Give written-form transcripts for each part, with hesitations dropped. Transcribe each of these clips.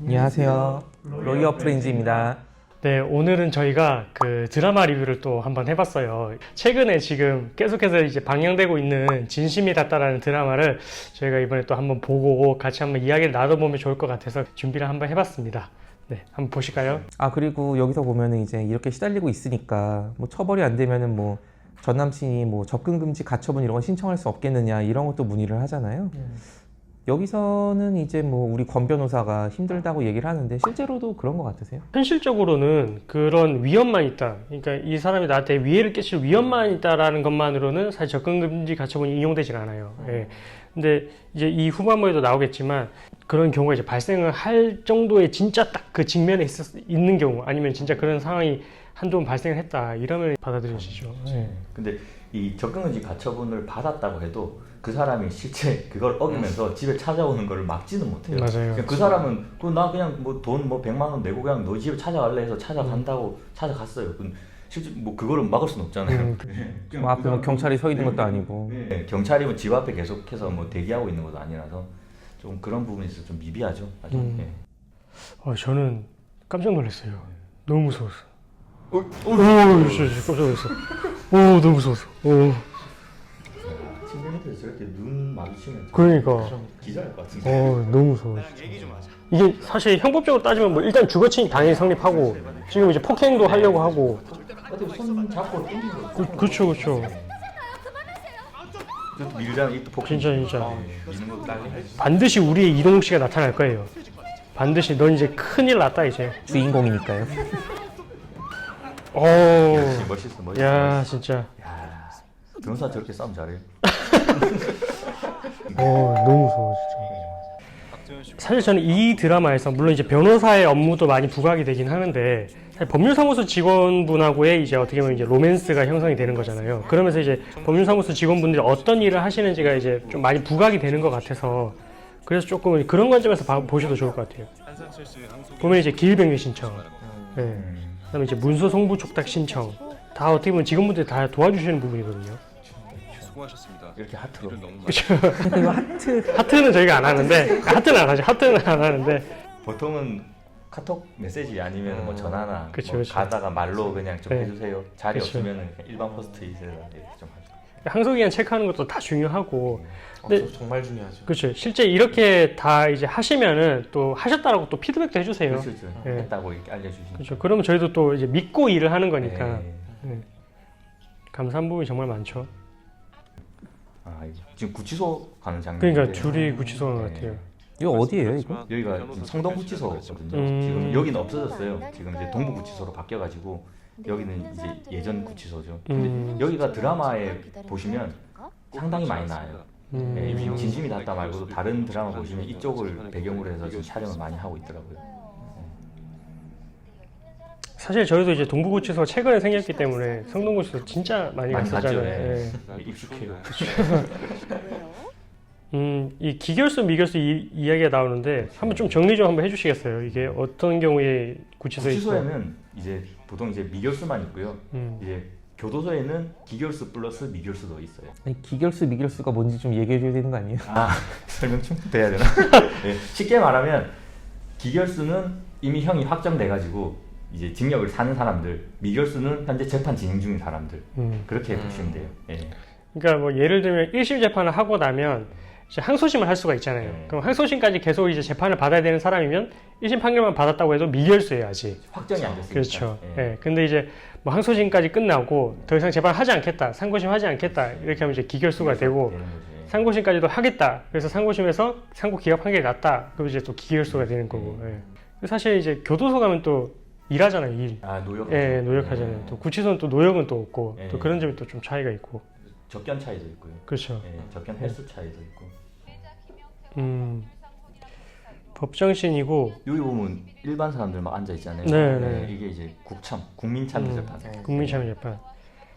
안녕하세요. 로이어 프렌즈입니다. 네, 오늘은 저희가 그 드라마 리뷰를 또 한번 해봤어요. 최근에 지금 계속해서 이제 방영되고 있는 진심이 닿다라는 드라마를 저희가 이번에 또 한번 보고 같이 한번 이야기를 나눠보면 좋을 것 같아서 준비를 한번 해봤습니다. 네, 한번 보실까요? 그리고 여기서 보면은 이제 이렇게 시달리고 있으니까 뭐 처벌이 안 되면은 뭐 전 남친이 뭐 접근 금지 가처분 이런 거 신청할 수 없겠느냐 이런 것도 문의를 하잖아요. 여기서는 이제 뭐 우리 권 변호사가 힘들다고 얘기를 하는데 실제로도 그런 것 같으세요? 현실적으로는 그런 위험만 있다. 그러니까 이 사람이 나한테 위해를 끼칠 위험만 있다라는 것만으로는 사실 접근금지 가처분이 인용되진 않아요. 예. 근데 이제 이 후반부에도 나오겠지만 그런 경우가 이제 발생을 할 정도의 진짜 딱 그 직면에 있는 경우 아니면 진짜 그런 상황이 한두 번 발생을 했다 이러면 받아들여지죠. 예. 근데 이 접근금지 가처분을 받았다고 해도 그 사람이 실제 그걸 어기면서 집에 찾아오는 걸 막지는 못해요. 맞아요. 그 사람은 나 그냥 뭐 돈 뭐 100만 원 내고 그냥 너 집에 찾아갈래 해서 찾아간다고 찾아갔어요. 실제 뭐 그거를 막을 수는 없잖아요. 뭐 앞에 뭐 경찰이 서 있는 것도 아니고. 네, 경찰이 뭐 집 앞에 계속해서 뭐 대기하고 있는 것도 아니라서 좀 그런 부분이 있어서 좀 미비하죠. 아주. 예. 저는 깜짝 놀랐어요. 너무 무서웠어. 진짜 깜짝 놀랐어. 너무 무서웠어. 침대 밑에서 저렇게 눈 마주치면 그러니까. 기절할 것 같은데. 너무 무서워. 이게 사실 형법적으로 따지면 뭐 일단 주거침이 당연히 성립하고 지금 이제 폭행도 하려고 하고. 어떻게 손 잡고 당기고. 그렇죠. 또 밀자면 이또 폭행. 진짜. 미는 것도 딸리. 반드시 우리의 이동욱 씨가 나타날 거예요. 반드시 넌 이제 큰일 났다 이제. 주인공이니까요. 멋있어. 야 진짜. 야, 변호사 저렇게 싸움 잘해요. 너무 무서워 진짜. 사실 저는 이 드라마에서 물론 이제 변호사의 업무도 많이 부각이 되긴 하는데 사실 법률사무소 직원분하고의 이제 어떻게 보면 이제 로맨스가 형성이 되는 거잖아요. 그러면서 이제 법률사무소 직원분들이 어떤 일을 하시는지가 이제 좀 많이 부각이 되는 것 같아서 그래서 조금 그런 관점에서 보셔도 좋을 것 같아요. 보면 이제 기일백리 신청, 그다음에 이제 문서 송부 촉탁 신청 다 어떻게 보면 직원분들이 다 도와주시는 부분이거든요. 수고하셨습니다. 이렇게 하트로. 그렇죠. 이거 하트. 하트는 저희가 안 하는데 하트는 안 하죠. 하트는 안 하는데 보통은 카톡 메시지 아니면 뭐 전화나 그쵸, 뭐 그쵸. 가다가 말로 그냥 좀 네. 해주세요. 자리 그쵸. 없으면 그냥 일반 포스트잇에다 이렇게 좀 하죠. 항소기한 체크하는 것도 다 중요하고 네. 정말 중요하죠. 그렇죠. 실제 이렇게 다 이제 하시면은 또 하셨다라고 또 피드백도 해주세요. 그렇죠. 예. 했다고 이렇게 알려주시니까. 그렇죠. 그러면 저희도 또 이제 믿고 일을 하는 거니까 네. 감사한 부분이 정말 많죠. 이거 지금 구치소 가는 장면. 그러니까 줄이 구치소 것 같아요. 이거 어디예요, 이거? 여기가 지금 성동구치소거든요. 지금 여기는 없어졌어요. 지금 이제 동부구치소로 바뀌어가지고 여기는 이제 예전 구치소죠. 근데 여기가 드라마에 보시면 상당히 많이 나와요. 예, 진심이 닿다 말고도 다른 드라마 보시면 이쪽을 배경으로 해서 지금 촬영을 많이 하고 있더라고요. 사실 저희도 이제 동부구치소가 최근에 생겼기 때문에 성동구치소 진짜 많이 많이 봤죠. 갔었잖아요. 예. 예. 익숙해요. 이 기결수 미결수 이야기가 나오는데 한번 좀 정리 좀 한번 해주시겠어요? 이게 어떤 경우에 구치소에 있고? 구치소에는 이제 보통 이제 미결수만 있고요. 음. 이제 교도소에는 기결수 플러스 미결수도 있어요. 아니, 기결수 미결수가 뭔지 좀 얘기해 줘야 되는 거 아니에요? 설명 좀 돼야 되나? 네, 쉽게 말하면 기결수는 이미 형이 확정돼가지고 이제 징역을 사는 사람들, 미결수는 현재 재판 진행 중인 사람들 그렇게 보시면 돼요. 예. 그러니까 뭐 예를 들면 1심 재판을 하고 나면 이제 항소심을 할 수가 있잖아요. 네. 그럼 항소심까지 계속 이제 재판을 받아야 되는 사람이면 1심 판결만 받았다고 해도 미결수예요, 아직. 확정이 안 됐으니까. 그렇죠. 예. 예. 근데 이제 뭐 항소심까지 끝나고 더 이상 재판 하지 않겠다, 상고심 하지 않겠다 이렇게 하면 이제 기결수가 되고 되는 거죠. 예. 상고심까지도 하겠다. 그래서 상고심에서 상고 기각 판결이 났다. 그럼 이제 또 기결수가 되는 거고. 예. 사실 이제 교도소 가면 또 일하잖아요, 일. 노역. 예, 노역하잖아요. 또 구치소는 또 노역은 또 없고 예. 또 그런 점이 또 좀 차이가 있고. 접견 차이도 있고요. 그렇죠. 예, 접견 횟수 차이도 있고. 법정신이고 여기 보면 일반 사람들 막 앉아 있잖아요. 네. 이게 이제 국민참여재판. 국민참여재판.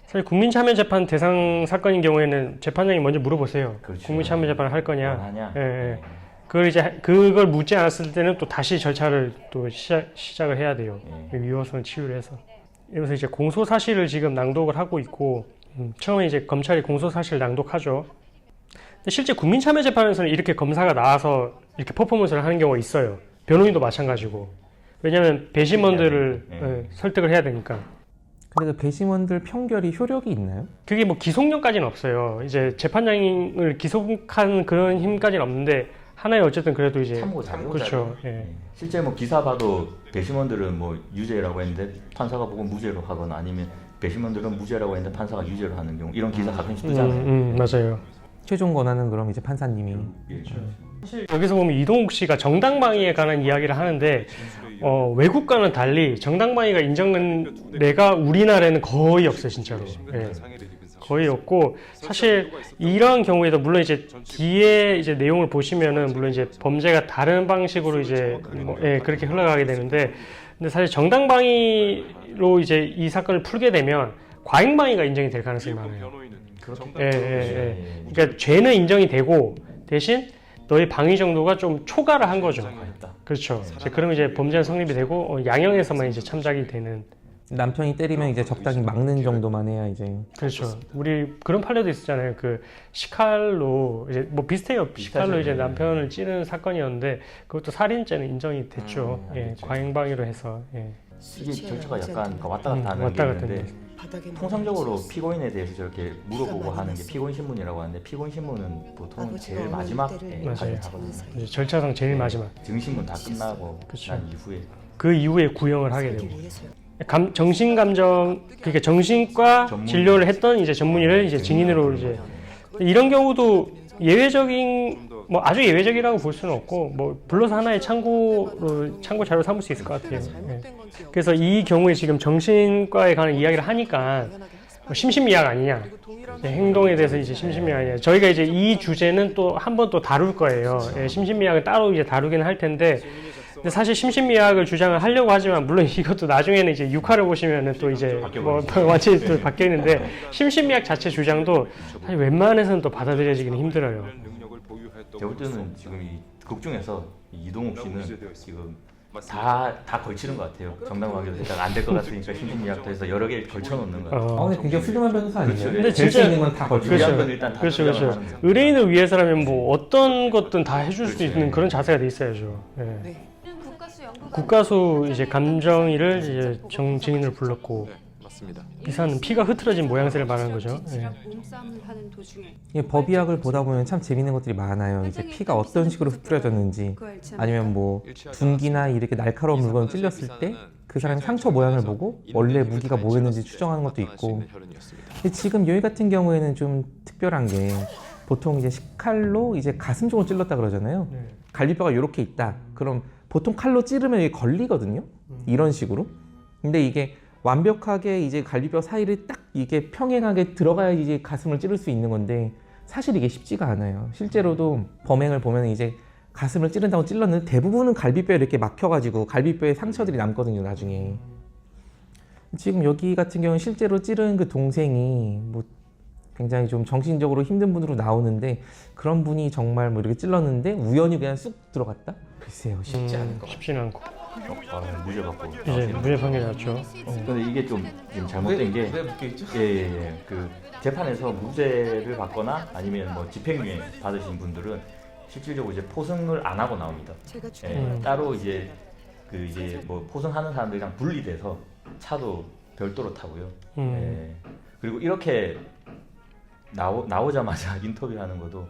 사실 국민참여재판 대상 사건인 경우에는 재판장이 먼저 물어보세요. 그렇죠. 국민참여재판을 할 거냐. 원하냐? 예. 그걸 묻지 않았을 때는 또 다시 절차를 또 시작을 해야 돼요. 위헌성을 치유를 해서. 이러면서 이제 공소사실을 지금 낭독을 하고 있고 처음에 이제 검찰이 공소사실 낭독하죠. 근데 실제 국민참여재판에서는 이렇게 검사가 나와서 이렇게 퍼포먼스를 하는 경우가 있어요. 변호인도 마찬가지고. 왜냐하면 배심원들을 네. 설득을 해야 되니까. 근데 그 배심원들 평결이 효력이 있나요? 그게 뭐 기속력까지는 없어요. 이제 재판장을 기속한 그런 힘까지는 없는데 하나의 어쨌든 그래도 이제 참고자료. 그렇죠. 예. 네. 실제 뭐 기사 봐도 배심원들은 뭐 유죄라고 했는데 판사가 보고 무죄로 하거나 아니면 배심원들은 무죄라고 했는데 판사가 유죄로 하는 경우 이런 기사 가끔씩 뜨잖아요. 맞아요. 최종 권한은 그럼 이제 판사님이. 예. 사실 여기서 보면 이동욱 씨가 정당방위에 관한 이야기를 하는데 외국과는 달리 정당방위가 인정된 내가 우리나라에는 거의 없어요, 진짜로. 예. 거의 없고 사실 이런 경우에도 물론 이제 뒤에 이제 내용을 보시면은 물론 이제 범죄가 다른 방식으로 이제 그렇게 흘러가게 되는데 근데 사실 정당방위로 이제 이 사건을 풀게 되면 과잉방위가 인정이 될 가능성이 많아요. 그러니까 죄는 인정이 되고 대신 너의 방위 정도가 좀 초과를 한 거죠. 그렇죠. 이제 그러면 이제 범죄는 성립이 되고 양형에서만 이제 참작이 되는. 남편이 때리면 이제 적당히 막는 정도만 해야 이제. 그렇죠. 우리 그런 판례도 있었잖아요. 그 시칼로 이제 뭐 비슷해요. 시칼로 이제 남편을 찌르는 사건이었는데 그것도 살인죄는 인정이 됐죠. 그렇죠. 과잉방위로 해서. 이게 절차가 약간 왔다 갔다 하는 왔다 게 갔다 있는데 통상적으로 피고인에 대해서 저렇게 물어보고 하는 게 피고인 신문이라고 하는데 피고인 신문은 보통 제일 마지막에 맞아요. 하거든요. 이제 절차상 제일 마지막. 증신문 다 끝나고 그쵸. 난 이후에 그 이후에 구형을 하게 되고. 정신감정 그러니까 정신과 진료를 했던 이제 전문의를 이제 증인으로 이제 이런 경우도 예외적인 뭐 아주 예외적이라고 볼 수는 없고 뭐 불러서 하나의 참고 자료 삼을 수 있을 것 같아요. 예. 그래서 이 경우에 지금 정신과에 관한 이야기를 하니까 뭐 심신미약 아니냐 행동에 대해서 이제 심신미약 아니냐 저희가 이제 이 주제는 또 한 번 또 다룰 거예요. 예, 심신미약은 따로 이제 다루기는 할 텐데. 근데 사실 심신미약을 주장을 하려고 하지만 물론 이것도 나중에는 이제 6화를 보시면은 또 이제 뭐 완전히 또 바뀌어 있는데 심신미약 자체 주장도 사실 웬만해서는 또 받아들여지기는 힘들어요. 제가 볼 때는 지금 이 극 중에서 이동욱 씨는 지금 다 걸치는 것 같아요. 정당방위도 일단 안 될 것 같으니까 심신미약도 해서 여러 개 걸쳐놓는 것 같아요. 근데 굉장히 훌륭한 변호사 아니에요? 그렇죠. 근데 진짜- 수 있는 건 다 걸치고. 그렇죠. 건 일단 다 그렇죠, 주장을 그렇죠. 하는 거죠. 의뢰인을 위해서라면 뭐 어떤 것든 다 해줄 수 그렇죠. 있는 그런 자세가 돼 있어야죠. 예. 국가수 이제 감정이를 이제 증인으로 불렀고 맞습니다. 기사는 피가 흐트러진 모양새를 말하는 거죠. 예. 이 법의학을 보다 보면 참 재밌는 것들이 많아요. 이제 피가 어떤 식으로 흐트러졌는지, 아니면 뭐 둔기나 이렇게 날카로운 물건을 찔렸을 때 그 사람의 상처 모양을 보고 원래 무기가 뭐였는지 추정하는 것도 있고. 근데 지금 여기 같은 경우에는 좀 특별한 게 보통 이제 식칼로 이제 가슴 쪽을 찔렀다 그러잖아요. 네. 갈비뼈가 이렇게 있다. 그럼 보통 칼로 찌르면 이게 걸리거든요. 이런 식으로. 근데 이게 완벽하게 이제 갈비뼈 사이를 딱 이게 평행하게 들어가야지 이제 가슴을 찌를 수 있는 건데 사실 이게 쉽지가 않아요. 실제로도 범행을 보면 이제 가슴을 찌른다고 찔렀는데 대부분은 갈비뼈에 이렇게 막혀가지고 갈비뼈에 상처들이 남거든요, 나중에. 지금 여기 같은 경우는 실제로 찌른 그 동생이 뭐 굉장히 좀 정신적으로 힘든 분으로 나오는데 그런 분이 정말 뭐 이렇게 찔렀는데 우연히 그냥 쑥 들어갔다? 글쎄요, 쉽지 않은 것 같아요. 쉽지는 않고 무죄 받고 이제 무죄 판결이 났죠. 근데 이게 좀 지금 잘못된 게 그 재판에서 무죄를 받거나 아니면 뭐 집행유예 받으신 분들은 실질적으로 이제 포승을 안 하고 나옵니다. 따로 이제 그 이제 뭐 포승하는 사람들이랑 분리돼서 차도 별도로 타고요. 그리고 이렇게 나오자마자 인터뷰하는 것도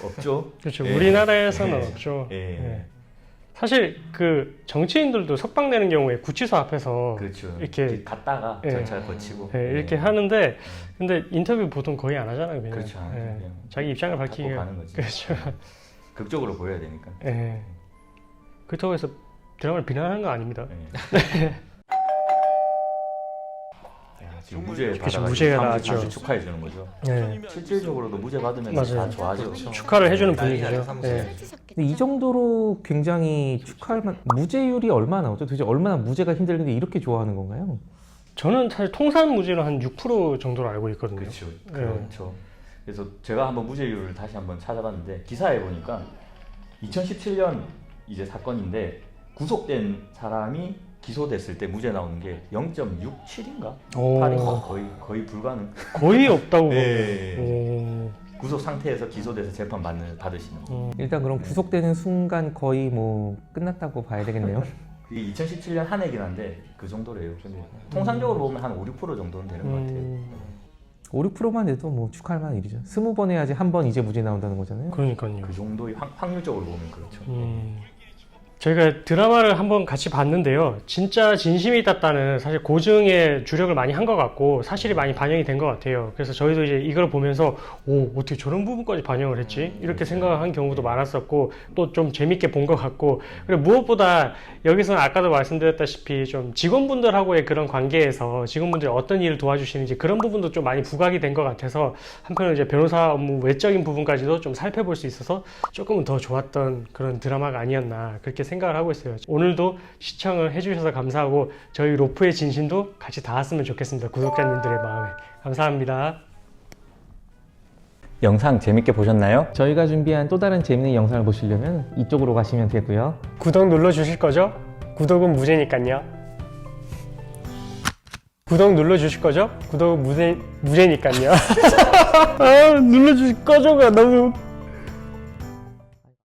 없죠. 그렇죠. 우리나라에서는 예. 없죠. 예. 예. 사실 그 정치인들도 석방되는 경우에 구치소 앞에서 그렇죠. 이렇게 갔다가 예. 절차를 거치고 이렇게 하는데 근데 인터뷰 보통 거의 안 하잖아요. 그냥. 그렇죠. 예. 그냥 자기 입장을 갖고 밝히기가 가는 거지. 그렇죠. 극적으로 보여야 되니까. 예. 그렇다고 해서 드라마를 비난하는 거 아닙니다. 예. 야, 지금 무죄 그쵸, 받아가지고 무죄가 사람들이 나왔죠. 다시 축하해 주는 거죠. 예. 실질적으로도 무죄 받으면 맞아요. 다 좋아져. 축하를 해주는 분위기죠. 예. 근데 이 정도로 굉장히 축하할 만 무죄율이 얼마나 나오죠? 도대체 얼마나 무죄가 힘들는데 이렇게 좋아하는 건가요? 저는 사실 통산 무죄로 한 6% 정도로 알고 있거든요. 그렇죠. 예. 그렇죠. 그래서 제가 한번 무죄율을 다시 한번 찾아봤는데 기사에 보니까 2017년 이제 사건인데 구속된 사람이 기소됐을 때 무죄 나오는 게 0.67인가? 오. 8인가? 거의 불가능. 거의 없다고 예. 보면. 구속 상태에서 기소돼서 재판 받으시는 거. 일단 그럼 구속되는 순간 거의 뭐 끝났다고 봐야 되겠네요. 이게 2017년 한 해긴 한데 그 정도래요. 근데 통상적으로 보면 한 5, 6% 정도는 되는 것 같아요. 5, 6%만 돼도 뭐 축하할 만한 일이죠. 20번 해야지 한 번 이제 무죄 나온다는 거잖아요. 그러니까요. 그 정도의 확률적으로 보면 그렇죠. 저희가 드라마를 한번 같이 봤는데요. 진짜 진심이 닿다는 사실 고증에 주력을 많이 한 것 같고 사실이 많이 반영이 된 것 같아요. 그래서 저희도 이제 이걸 보면서 오, 어떻게 저런 부분까지 반영을 했지? 이렇게 생각한 경우도 많았었고 또 좀 재밌게 본 것 같고 그리고 무엇보다 여기서는 아까도 말씀드렸다시피 좀 직원분들하고의 그런 관계에서 직원분들이 어떤 일을 도와주시는지 그런 부분도 좀 많이 부각이 된 것 같아서 한편으로 이제 변호사 업무 외적인 부분까지도 좀 살펴볼 수 있어서 조금은 더 좋았던 그런 드라마가 아니었나 그렇게 생각을 하고 있어요. 오늘도 시청을 해주셔서 감사하고 저희 로프의 진심도 같이 닿았으면 좋겠습니다. 구독자님들의 마음에 감사합니다. 영상 재밌게 보셨나요? 저희가 준비한 또 다른 재밌는 영상을 보시려면 이쪽으로 가시면 되고요. 구독 눌러주실 거죠? 구독은 무제니까요. 구독 눌러주실 거죠? 구독은 무제니까요. 아, 눌러주실 거죠가 너무